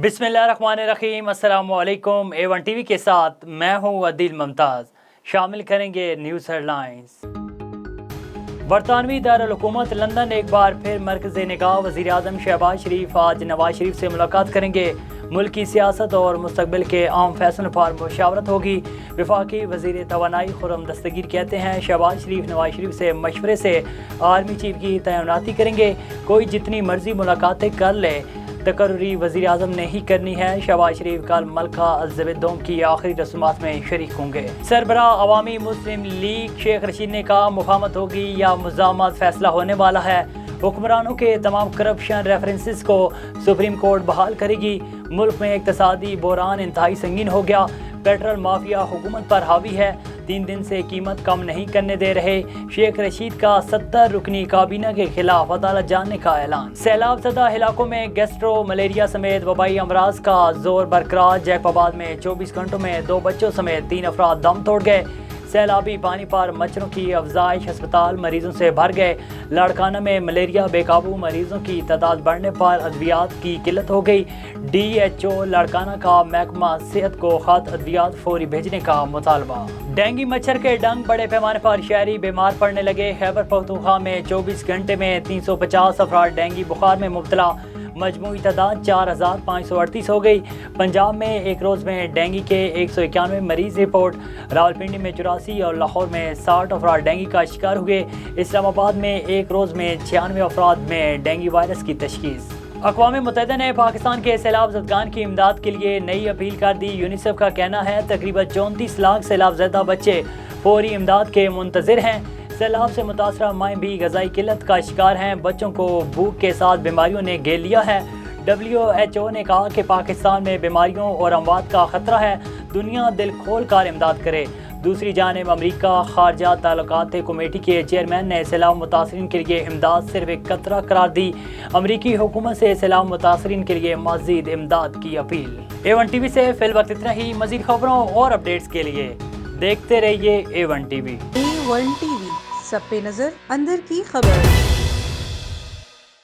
बिस्मिल्लाहिर्रहमानिर्रहीम। अस्सलाम वालेकुम। A1 टीवी के साथ मैं हूं अदील मुमताज़। शामिल करेंगे न्यूज़ हेडलाइंस। बरतानवी दारुल हुकूमत लंदन एक बार फिर मरकज़ निगाह वज़ीर आज़म शहबाज शरीफ आज नवाज शरीफ से मुलाकात करेंगे। मुल्क की सियासत और मुस्तकबिल के अहम फैसलों पर मुशावरत होगी। वफाकी वज़ीर तवानाई खुर्रम दस्तगीर कहते हैं शहबाज शरीफ नवाज शरीफ से मशवरे से आर्मी चीफ की तैनाती करेंगे। कोई जितनी मर्जी मुलाकातें कर ले, तकर्री वज़ीर आज़म ने ही करनी है। शहबाज शरीफ कल मलका अज़्ज़वेदोम की आखिरी रस्मात में शरीक होंगे। सरबरा अवामी मुस्लिम लीग शेख रशीद ने कहा मुफाहमत होगी या मुज़ामत फैसला होने वाला है। हुक्मरानों के तमाम करप्शन रेफरेंसेस को सुप्रीम कोर्ट बहाल करेगी। मुल्क में इक़्तिसादी बहरान इंतहाई संगीन हो गया। पेट्रोल माफिया हुकूमत पर हावी है। 3 दिन से कीमत कम नहीं करने दे रहे। शेख रशीद का 70 रुकनी काबीना के खिलाफ अदालत जाने का ऐलान। सैलाब ज़दा इलाकों में गैस्ट्रो मलेरिया समेत वबाई अमराज का जोर बरकरार। जैकबाबाद में 24 घंटों में 2 बच्चों समेत 3 अफराद दम तोड़ गए। सैलाबी पानी पर मच्छरों की अफजाइश, अस्पताल मरीजों से भर गए। लाड़काना में मलेरिया बेकाबू, मरीजों की तादाद बढ़ने पर अद्वियात की किल्लत हो गई। DHO लाड़काना का महकमा सेहत को खत अद्वियात फौरी भेजने का मुतालबा। डेंगू मच्छर के डंग बड़े पैमाने पर शहरी बीमार पड़ने लगे। खैबर पख्तूनख्वा में 24 घंटे में 350 अफराद डेंगू बुखार में मुब्तला। मजमूई तादाद 4538 हो गई। पंजाब में एक रोज़ में डेंगू के 191 मरीज रिपोर्ट। रावलपिंडी में 84 और लाहौर में 60 अफराद डेंगू का शिकार हुए। इस्लामाबाद में एक रोज़ में 96 अफराद में डेंगू वायरस की तशखीस। अक़वाम मुत्तहिदा ने पाकिस्तान के सैलाब ज़दगान की इमदाद के लिए नई अपील कर दी। यूनिसेफ का कहना है तकरीबन 34 लाख सैलाब ज़दा बच्चे फौरी इमदाद के मुंतज़िर हैं। सैलाब से मुतासरा माएँ भी ग़िज़ाई किल्लत का शिकार हैं। बच्चों को भूख के साथ बीमारियों ने घेर लिया है। WHO ने कहा कि पाकिस्तान में बीमारियों और अमवात का ख़तरा है। दुनिया दिल खोल कर इमदाद करे। दूसरी जानिब अमरीका खारजा ताल्लुकात कमेटी के चेयरमैन ने सैलाब मुतासरीन के लिए इमदाद सिर्फ एक कतरा करार दी। अमरीकी हुकूमत से सैलाब मुतासरीन के लिए मज़ीद इमदाद की अपील। A1 टीवी से फिल वक्त इतना ही। मज़ीद खबरों और अपडेट्स के लिए देखते रहिए A1 टीवी। A1 टीवी, सब पे नजर, अंदर की खबर।